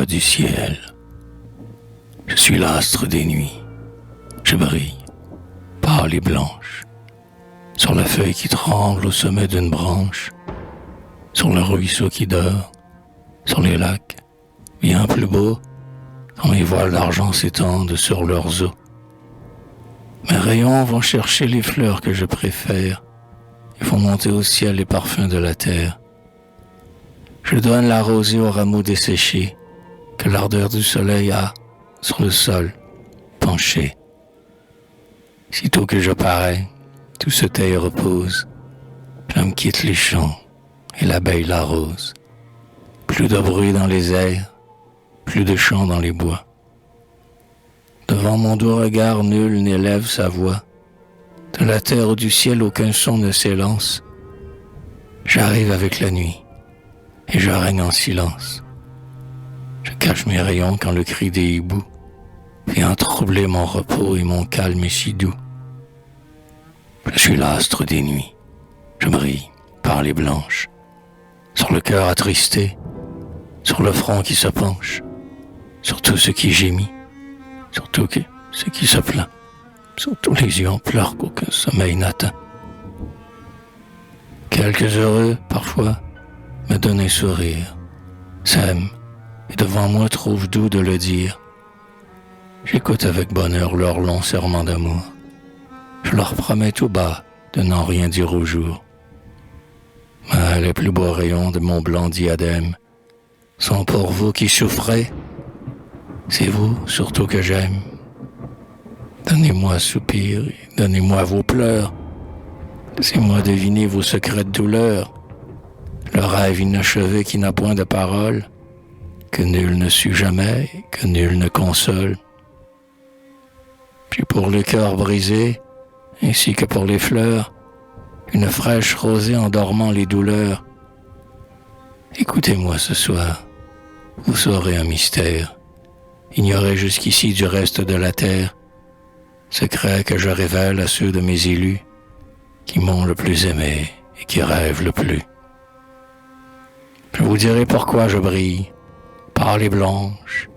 bas du ciel. Je suis l'astre des nuits. Je brille, pâle et blanche, sur la feuille qui tremble au sommet d'une branche, sur le ruisseau qui dort, sur les lacs, bien plus beaux, quand les voiles d'argent s'étendent sur leurs eaux. Mes rayons vont chercher les fleurs que je préfère et font monter au ciel les parfums de la terre. Je donne la rosée aux rameaux desséchés que l'ardeur du soleil a sur le sol penché. Sitôt que je parais, tout se tait et repose. L'homme quitte les champs et l'abeille l'arrose. Plus de bruit dans les airs, plus de chants dans les bois. Devant mon doux regard, nul n'élève sa voix. De la terre ou du ciel, aucun son ne s'élance. J'arrive avec la nuit et je règne en silence. Je cache mes rayons quand le cri des hiboux vient troubler mon repos et mon calme est si doux. Je suis l'astre des nuits, je brille, pâle et blanche, sur le cœur attristé, sur le front qui se penche, sur tout ce qui gémit, sur tout ce qui se plaint, sur tous les yeux en pleurs qu'aucun sommeil n'atteint. Quelques heureux, parfois, me donnent un sourire, s'aiment, et devant moi trouvent doux de le dire. J'écoute avec bonheur leurs longs serments d'amour. Je leur promets tout bas de n'en rien dire au jour. Mais les plus beaux rayons de mon blanc diadème sont pour vous qui souffrez. C'est vous surtout que j'aime. Donnez-moi soupir, donnez-moi vos pleurs. Laissez-moi deviner vos secrètes douleurs. Le rêve inachevé qui n'a point de parole, que nul ne sut jamais, que nul ne console. Puis pour le cœur brisé, ainsi que pour les fleurs, une fraîche rosée endormant les douleurs. Écoutez-moi ce soir, vous saurez un mystère, ignoré jusqu'ici du reste de la terre, secret que je révèle à ceux de mes élus, qui m'ont le plus aimé et qui rêvent le plus. Je vous dirai pourquoi je brille, pâle et blanche,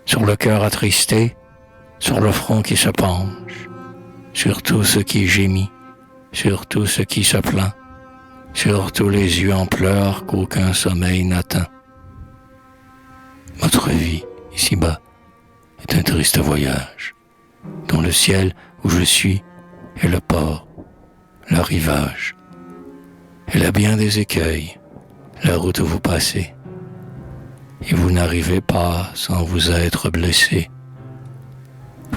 sur le cœur attristé, sur le front qui se penche, sur tout ce qui gémit, sur tout ce qui se plaint, sur tous les yeux en pleurs qu'aucun sommeil n'atteint. Votre vie, ici-bas, est un triste voyage, dont le ciel où je suis est le port, le rivage. Elle a bien des écueils, la route où vous passez, et vous n'arrivez pas sans vous être blessé.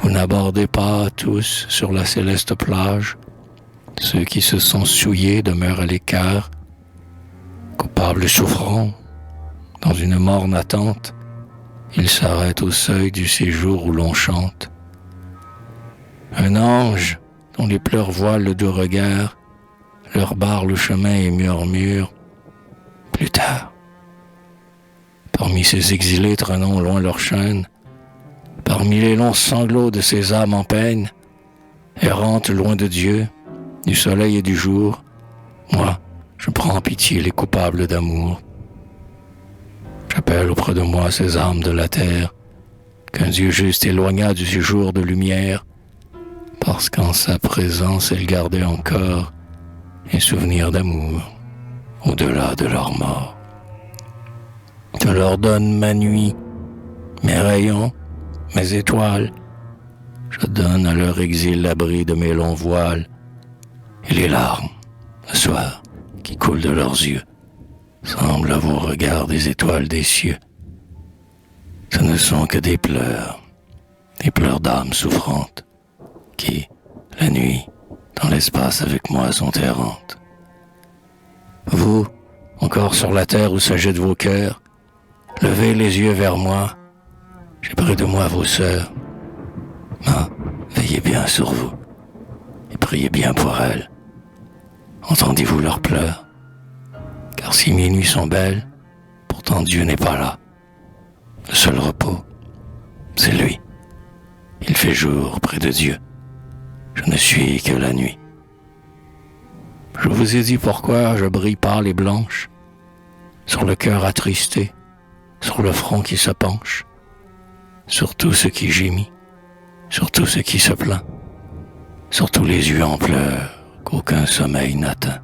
Vous n'abordez pas tous sur la céleste plage. Ceux qui se sont souillés demeurent à l'écart, coupables et souffrants, dans une morne attente. Ils s'arrêtent au seuil du séjour où l'on chante. Un ange, dont les pleurs voilent le doux regard, leur barre le chemin et murmure « Plus tard ». Parmi ces exilés traînant loin leurs chaînes, parmi les longs sanglots de ces âmes en peine, errantes loin de Dieu, du soleil et du jour, moi, je prends en pitié les coupables d'amour. J'appelle auprès de moi ces âmes de la terre, qu'un Dieu juste éloigna du séjour de lumière, parce qu'en sa présence elle gardait encore un souvenir d'amour, au-delà de leur mort. Je leur donne ma nuit, mes rayons, mes étoiles. Je donne à leur exil l'abri de mes longs voiles et les larmes, le soir, qui coulent de leurs yeux, semblent à vos regards des étoiles des cieux. Ce ne sont que des pleurs d'âmes souffrantes, qui, la nuit, dans l'espace avec moi sont errantes. Vous, encore sur la terre où s'agitent vos cœurs, levez les yeux vers moi, j'ai près de moi vos sœurs. Mais veillez bien sur vous et priez bien pour elles. Entendez-vous leurs pleurs? Car si mes nuits sont belles, pourtant Dieu n'est pas là. Le seul repos, c'est lui. Il fait jour près de Dieu. Je ne suis que la nuit. Je vous ai dit pourquoi je brille pâle et blanche, sur le cœur attristé, sur le front qui se penche, sur tout ce qui gémit, sur tout ce qui se plaint, sur tous les yeux en pleurs qu'aucun sommeil n'atteint.